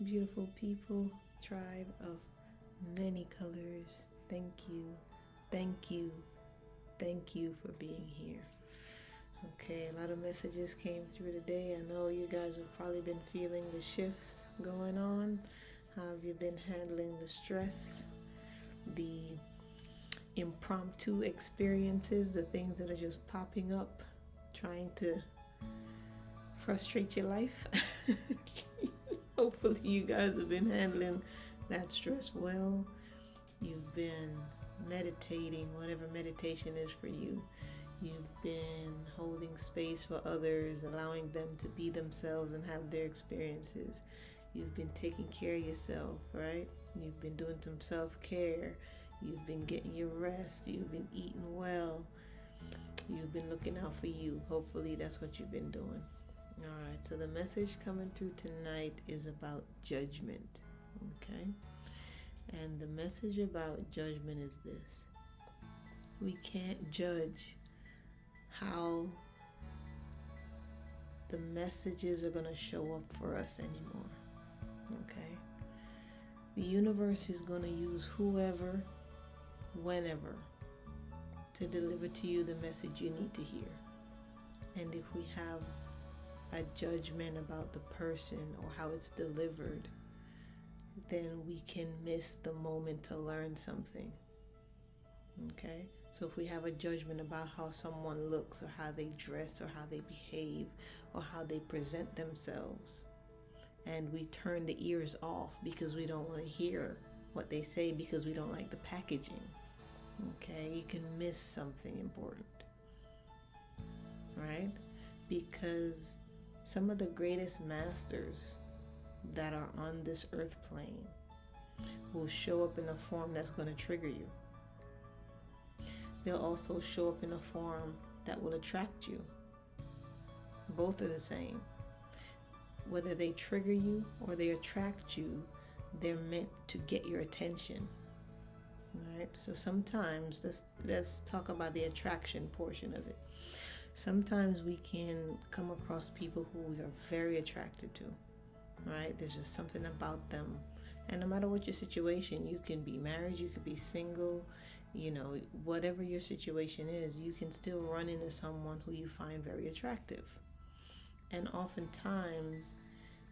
beautiful people, tribe of many colors. Thank you, thank you, thank you for being here. Okay, a lot of messages came through today. I know you guys have probably been feeling the shifts going on. How have you been handling the stress, the impromptu experiences, the things that are just popping up, trying to frustrate your life? Hopefully, you guys have been handling that stress well. You've been meditating, whatever meditation is for you. You've been holding space for others, allowing them to be themselves and have their experiences. You've been taking care of yourself, right? You've been doing some self-care. You've been getting your rest. You've been eating well. You've been looking out for you. Hopefully that's what you've been doing. All right, so the message coming through tonight is about judgment, okay? And the message about judgment is this. We can't judge how the messages are going to show up for us anymore, okay? The universe is going to use whoever, whenever, to deliver to you the message you need to hear. And if we have a judgment about the person or how it's delivered, then we can miss the moment to learn something. Okay? So if we have a judgment about how someone looks or how they dress or how they behave or how they present themselves, and we turn the ears off because we don't want to hear what they say because we don't like the packaging, okay, you can miss something important, right? Because some of the greatest masters that are on this earth plane will show up in a form that's going to trigger you. They'll also show up in a form that will attract you. Both are the same. Whether they trigger you or they attract you, they're meant to get your attention. All right? So sometimes, let's talk about the attraction portion of it. Sometimes we can come across people who we are very attracted to, right? There's just something about them. And no matter what your situation, you can be married, you could be single, whatever your situation is, you can still run into someone who you find very attractive. And oftentimes,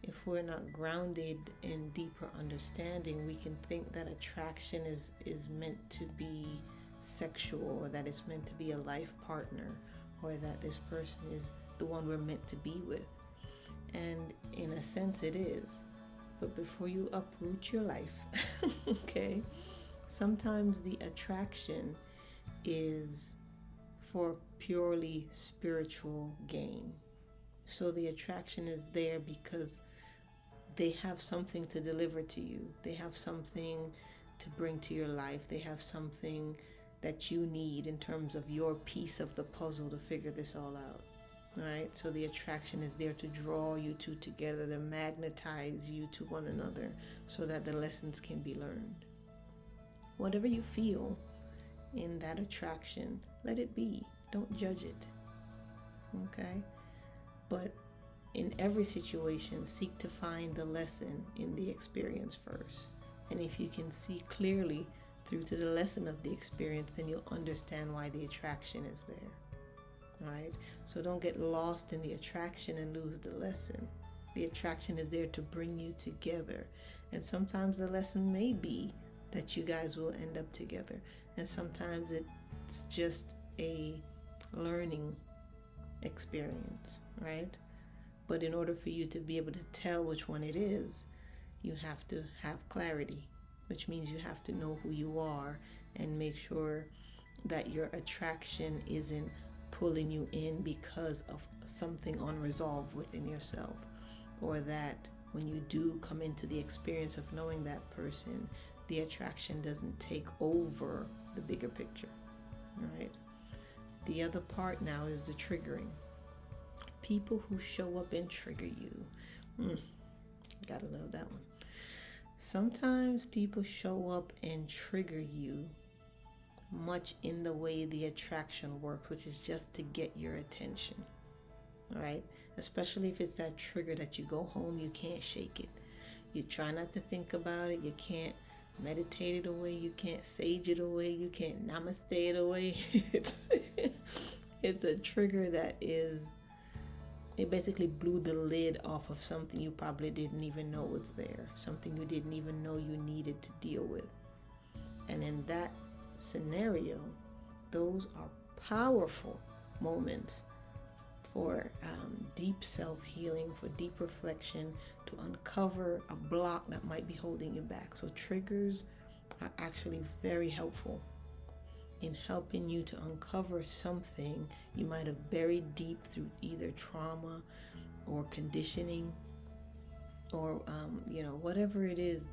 if we're not grounded in deeper understanding, we can think that attraction is meant to be sexual, or that it's meant to be a life partner, or that this person is the one we're meant to be with. And in a sense it is. But before you uproot your life, okay, sometimes the attraction is for purely spiritual gain. So the attraction is there because they have something to deliver to you. They have something to bring to your life. They have something that you need in terms of your piece of the puzzle to figure this all out. Right? So the attraction is there to draw you two together, to magnetize you to one another so that the lessons can be learned. Whatever you feel in that attraction, let it be. Don't judge it. Okay? But in every situation, seek to find the lesson in the experience first. And if you can see clearly through to the lesson of the experience, then you'll understand why the attraction is there. Right? So don't get lost in the attraction and lose the lesson. The attraction is there to bring you together. And sometimes the lesson may be that you guys will end up together. And sometimes it's just a learning experience, right? But in order for you to be able to tell which one it is, you have to have clarity, which means you have to know who you are and make sure that your attraction isn't pulling you in because of something unresolved within yourself, or that when you do come into the experience of knowing that person, the attraction doesn't take over the bigger picture, right? The other part now is the triggering. People who show up and trigger you. Gotta love that one. Sometimes people show up and trigger you much in the way the attraction works, which is just to get your attention, right? Especially if it's that trigger that you go home, you can't shake it. You try not to think about it. You can't meditate it away. You can't sage it away. You can't namaste it away. It's a trigger that is, it basically blew the lid off of something you probably didn't even know was there, something you didn't even know you needed to deal with. And in that scenario, those are powerful moments for deep self-healing, for deep reflection, to uncover a block that might be holding you back. So triggers are actually very helpful in helping you to uncover something you might have buried deep through either trauma or conditioning or whatever it is.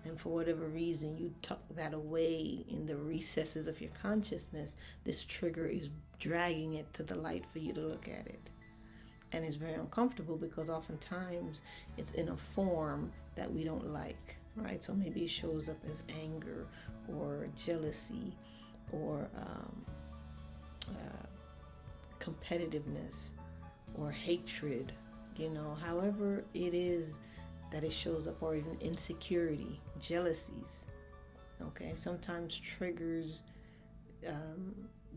And for whatever reason you tuck that away in the recesses of your consciousness, this trigger is dragging it to the light for you to look at it. And it's very uncomfortable because oftentimes it's in a form that we don't like, right? So maybe it shows up as anger or jealousy or competitiveness or hatred, however it is that it shows up, or even insecurity, jealousies. Okay, sometimes triggers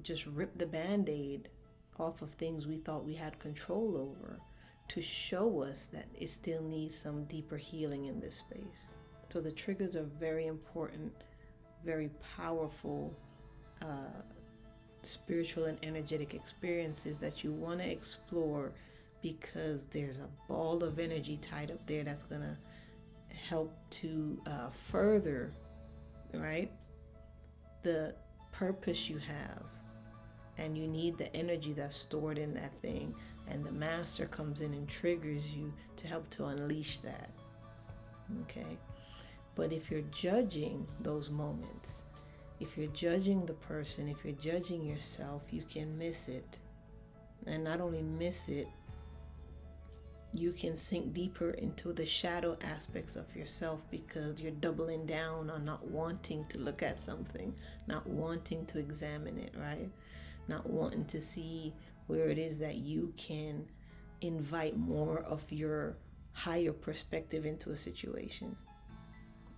just rip the band-aid off of things we thought we had control over to show us that it still needs some deeper healing in this space. So the triggers are very important, very powerful spiritual and energetic experiences that you want to explore, because there's a ball of energy tied up there that's going to help to further, right, the purpose you have. And you need the energy that's stored in that thing. And the master comes in and triggers you to help to unleash that. Okay? But if you're judging those moments, if you're judging the person, if you're judging yourself, you can miss it. And not only miss it, you can sink deeper into the shadow aspects of yourself, because you're doubling down on not wanting to look at something, not wanting to examine it, right? Not wanting to see where it is that you can invite more of your higher perspective into a situation.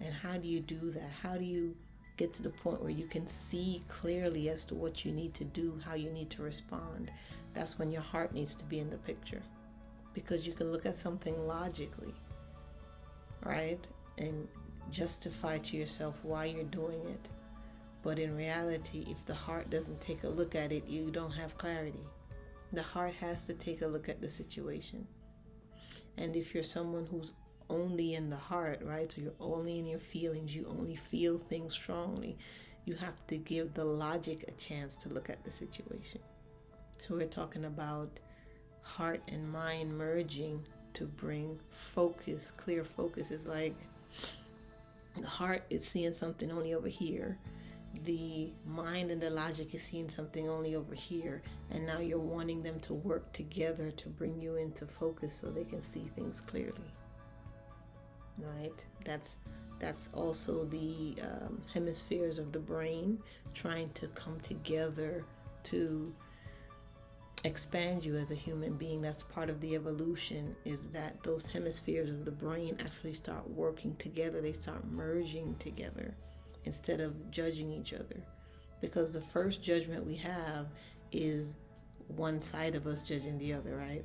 And how do you do that? How do you get to the point where you can see clearly as to what you need to do, how you need to respond? That's when your heart needs to be in the picture, because you can look at something logically, right, and justify to yourself why you're doing it. But in reality, if the heart doesn't take a look at it, you don't have clarity. The heart has to take a look at the situation. And if you're someone who's only in the heart, right, so you're only in your feelings, you only feel things strongly, you have to give the logic a chance to look at the situation. So we're talking about heart and mind merging to bring focus, clear focus. It's like the heart is seeing something only over here. The mind and the logic is seeing something only over here. And now you're wanting them to work together to bring you into focus so they can see things clearly. Right? That's also the hemispheres of the brain trying to come together to expand you as a human being. That's part of the evolution, is that those hemispheres of the brain actually start working together. They start merging together instead of judging each other. Because the first judgment we have is one side of us judging the other, right?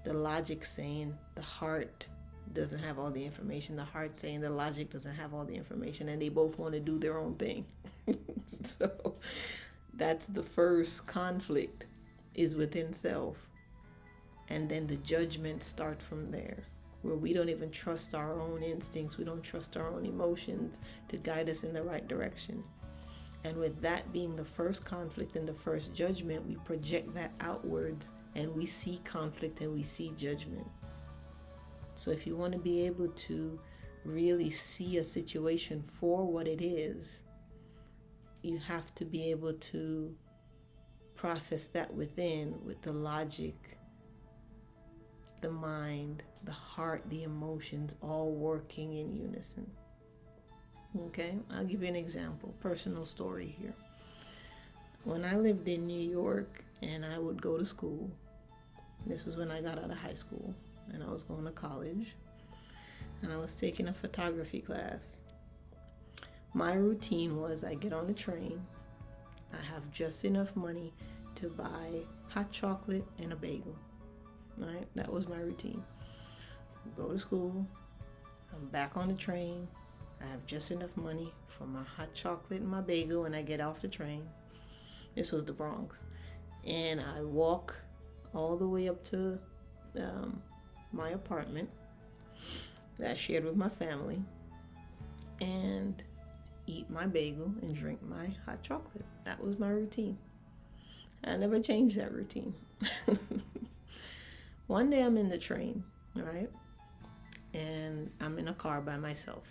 The logic saying the heart doesn't have all the information, the heart saying the logic doesn't have all the information, and they both want to do their own thing. So that's the first conflict, is within self. And then the judgments start from there, where we don't even trust our own instincts, we don't trust our own emotions to guide us in the right direction. And with that being the first conflict and the first judgment, we project that outwards, and we see conflict and we see judgment. So if you want to be able to really see a situation for what it is, you have to be able to process that within, with the logic, the mind, the heart, the emotions, all working in unison. Okay, I'll give you an example, personal story here. When I lived in New York and I would go to school, this was when I got out of high school and I was going to college, and I was taking a photography class. My routine was I get on the train, I have just enough money to buy hot chocolate and a bagel. Right? That was my routine. Go to school, I'm back on the train, I have just enough money for my hot chocolate and my bagel when I get off the train. This was the Bronx. And I walk all the way up to my apartment that I shared with my family and eat my bagel and drink my hot chocolate. That was my routine. I never changed that routine. One day I'm in the train, right? And I'm in a car by myself.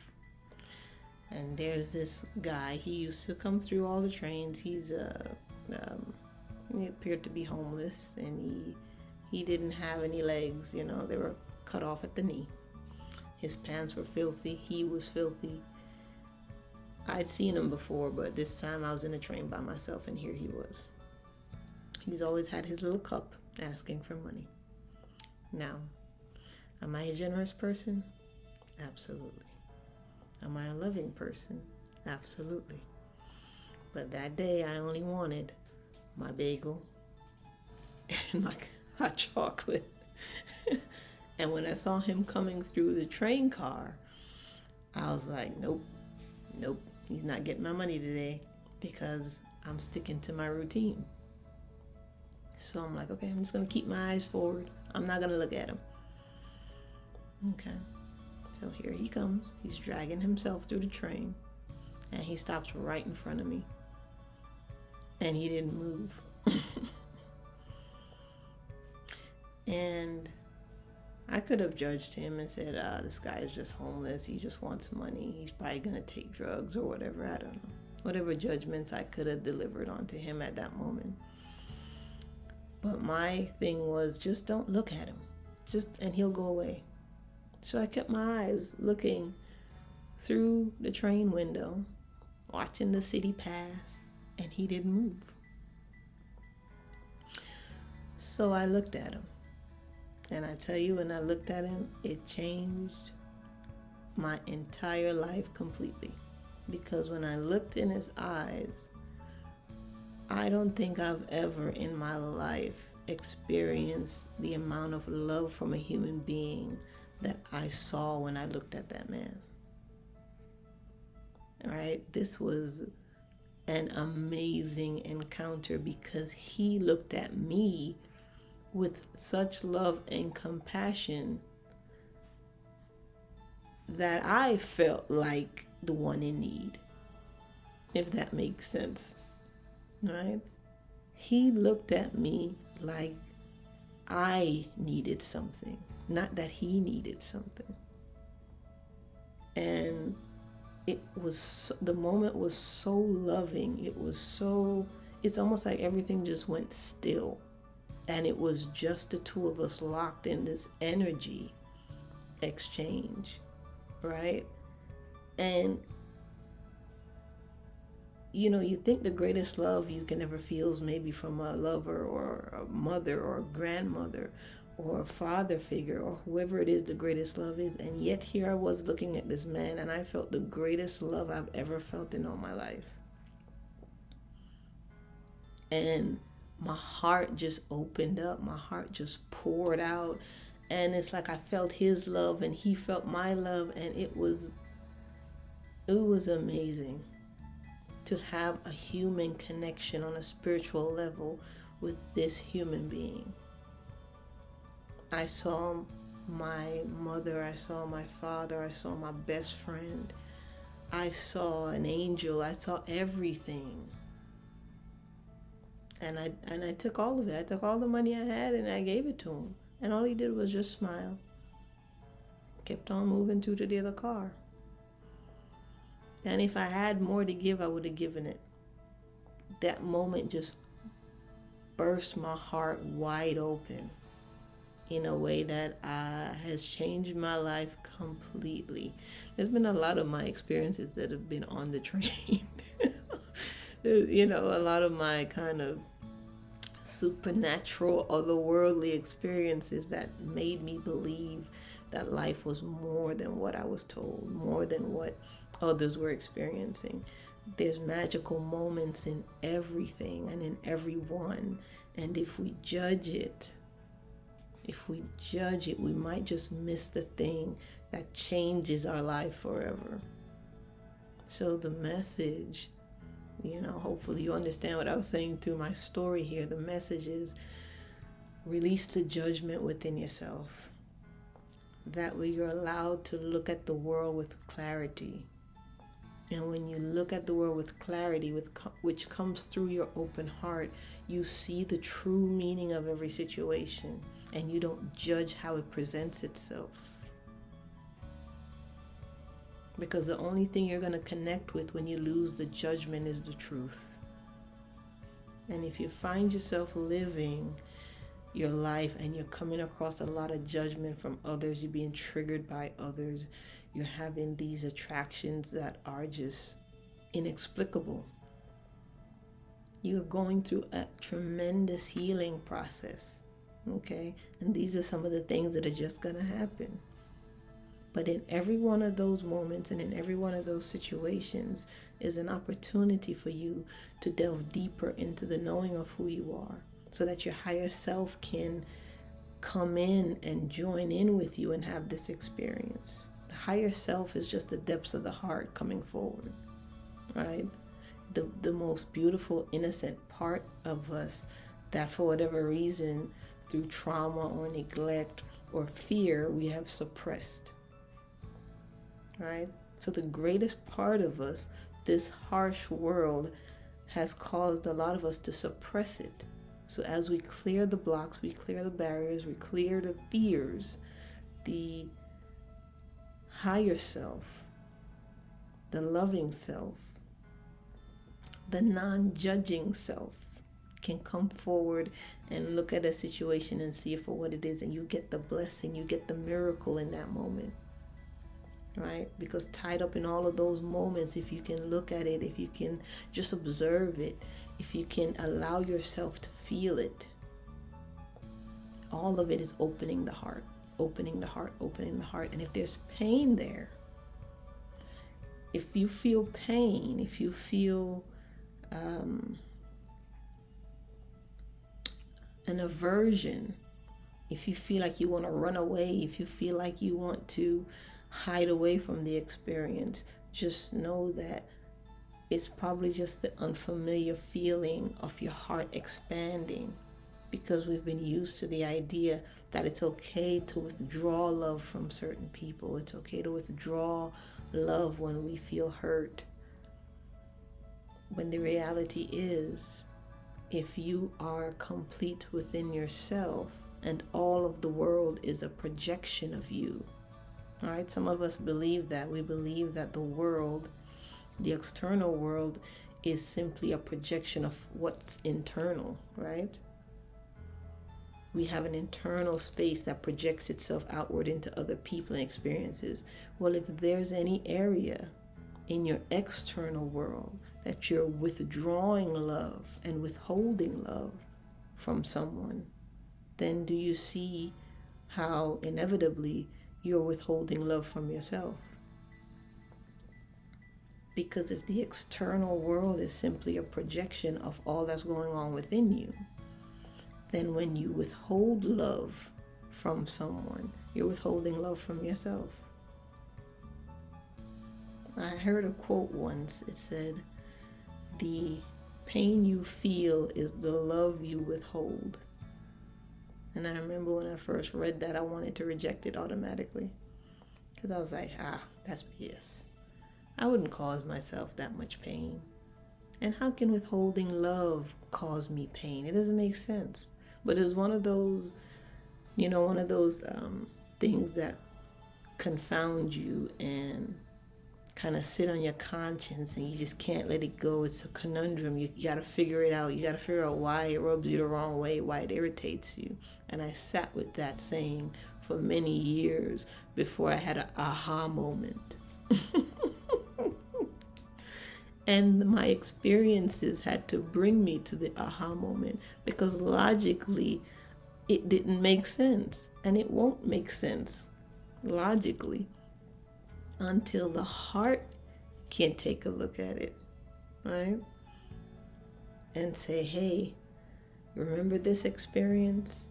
And there's this guy. He used to come through all the trains. He appeared to be homeless, and he didn't have any legs. They were cut off at the knee. His pants were filthy. He was filthy. I'd seen him before, but this time I was in a train by myself, and here he was. He's always had his little cup asking for money. Now, am I a generous person? Absolutely. Am I a loving person? Absolutely. But that day I only wanted my bagel and my hot chocolate. And when I saw him coming through the train car, I was like, nope, he's not getting my money today because I'm sticking to my routine. So I'm like, okay, I'm just going to keep my eyes forward. I'm not going to look at him. Okay. So here he comes. He's dragging himself through the train. And he stops right in front of me. And he didn't move. And I could have judged him and said, this guy is just homeless. He just wants money. He's probably going to take drugs or whatever. I don't know. Whatever judgments I could have delivered onto him at that moment. But my thing was, just don't look at him. And he'll go away. So I kept my eyes looking through the train window, watching the city pass, and he didn't move. So I looked at him. And I tell you, when I looked at him, it changed my entire life completely. Because when I looked in his eyes, I don't think I've ever in my life experienced the amount of love from a human being that I saw when I looked at that man. All right? This was an amazing encounter because he looked at me with such love and compassion that I felt like the one in need, if that makes sense. Right? He looked at me like I needed something, not that he needed something. And the moment was so loving. It's almost like everything just went still. And it was just the two of us locked in this energy exchange, right? And you think the greatest love you can ever feel is maybe from a lover or a mother or a grandmother or a father figure or whoever it is the greatest love is. And yet here I was looking at this man and I felt the greatest love I've ever felt in all my life. And my heart just opened up. My heart just poured out. And it's like I felt his love and he felt my love. And it was amazing to have a human connection on a spiritual level with this human being. I saw my mother, I saw my father, I saw my best friend, I saw an angel, I saw everything. And I took all of it. I took all the money I had and I gave it to him. And all he did was just smile. Kept on moving through to the other car. And if I had more to give, I would have given it. That moment just burst my heart wide open in a way that has changed my life completely. There's been a lot of my experiences that have been on the train. A lot of my kind of supernatural, otherworldly experiences that made me believe that life was more than what I was told, more than what others were experiencing. There's magical moments in everything and in everyone. And if we judge it, we might just miss the thing that changes our life forever. So the message, hopefully you understand what I was saying through my story here. The message is release the judgment within yourself. That way you're allowed to look at the world with clarity. And when you look at the world with clarity, which comes through your open heart, you see the true meaning of every situation, and you don't judge how it presents itself. Because the only thing you're going to connect with when you lose the judgment is the truth. And if you find yourself living your life and you're coming across a lot of judgment from others, you're being triggered by others, you're having these attractions that are just inexplicable, you're going through a tremendous healing process, okay? And these are some of the things that are just going to happen. But in every one of those moments and in every one of those situations is an opportunity for you to delve deeper into the knowing of who you are, so that your higher self can come in and join in with you and have this experience. The higher self is just the depths of the heart coming forward, right? The most beautiful, innocent part of us that for whatever reason, through trauma or neglect or fear, we have suppressed, right? So the greatest part of us, this harsh world, has caused a lot of us to suppress it. So as we clear the blocks, we clear the barriers, we clear the fears, the higher self, the loving self, the non-judging self can come forward and look at a situation and see it for what it is, and you get the blessing, you get the miracle in that moment, right? Because tied up in all of those moments, if you can look at it, if you can just observe it, if you can allow yourself to feel it, all of it is opening the heart, opening the heart, opening the heart. And if there's pain there, if you feel pain, if you feel an aversion, if you feel like you want to run away, if you feel like you want to hide away from the experience, just know that it's probably just the unfamiliar feeling of your heart expanding, because we've been used to the idea that it's okay to withdraw love from certain people. It's okay to withdraw love when we feel hurt. When the reality is, if you are complete within yourself and all of the world is a projection of you, all right? Some of us believe that. We believe that the world, the external world, is simply a projection of what's internal, right? We have an internal space that projects itself outward into other people and experiences. Well, if there's any area in your external world that you're withdrawing love and withholding love from someone, then do you see how inevitably you're withholding love from yourself? Because if the external world is simply a projection of all that's going on within you, then when you withhold love from someone, you're withholding love from yourself. I heard a quote once. It said, "The pain you feel is the love you withhold." And I remember when I first read that, I wanted to reject it automatically. Because I was like, that's BS. I wouldn't cause myself that much pain. And how can withholding love cause me pain? It doesn't make sense. But it was one of those, things that confound you and kind of sit on your conscience, and you just can't let it go. It's a conundrum. You got to figure it out. You got to figure out why it rubs you the wrong way, why it irritates you. And I sat with that saying for many years before I had an aha moment. And my experiences had to bring me to the aha moment, because logically it didn't make sense, and it won't make sense logically until the heart can take a look at it, right? And say, hey, remember this experience?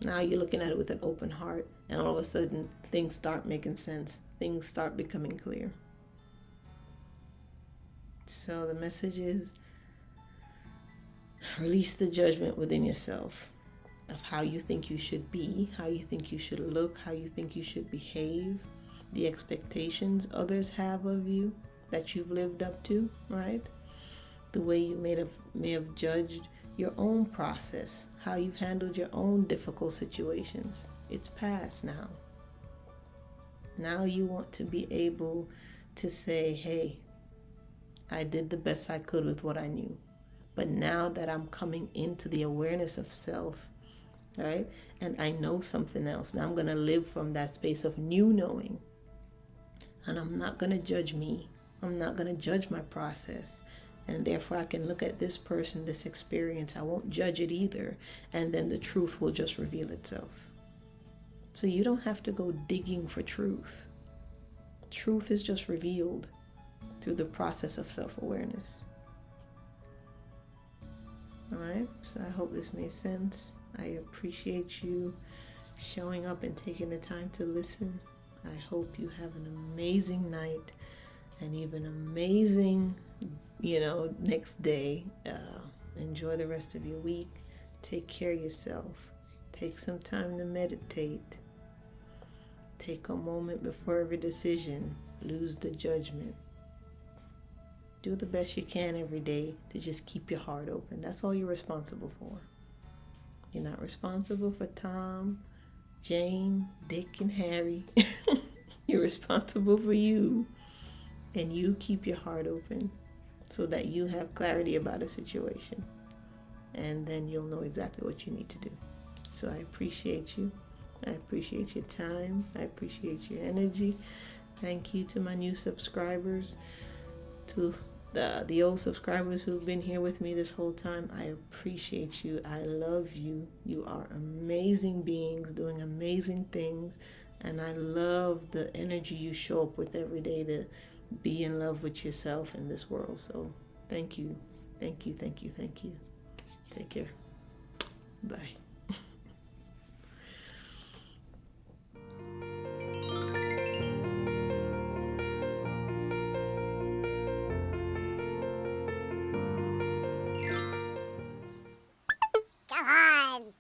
Now you're looking at it with an open heart, and all of a sudden things start making sense. Things start becoming clear. So the message is, release the judgment within yourself of how you think you should be, how you think you should look, how you think you should behave, the expectations others have of you that you've lived up to, right? The way you may have judged your own process, how you've handled your own difficult situations. It's past now. Now you want to be able to say, hey, I did the best I could with what I knew. But now that I'm coming into the awareness of self, right? And I know something else. Now I'm going to live from that space of new knowing. And I'm not going to judge me. I'm not going to judge my process. And therefore I can look at this person, this experience. I won't judge it either. And then the truth will just reveal itself. So you don't have to go digging for truth. Truth is just revealed through the process of self-awareness. All right, so I hope this made sense. I appreciate you showing up and taking the time to listen. I hope you have an amazing night and even amazing, next day. Enjoy the rest of your week. Take care of yourself. Take some time to meditate. Take a moment before every decision. Lose the judgment. Do the best you can every day to just keep your heart open. That's all you're responsible for. You're not responsible for Tom, Jane, Dick, and Harry. You're responsible for you. And you keep your heart open so that you have clarity about a situation. And then you'll know exactly what you need to do. So I appreciate you. I appreciate your time. I appreciate your energy. Thank you to my new subscribers, to the old subscribers who've been here with me this whole time. I appreciate you. I love you. You are amazing beings doing amazing things. And I love the energy you show up with every day to be in love with yourself in this world. So thank you. Thank you. Thank you. Thank you. Take care. Bye. Come on.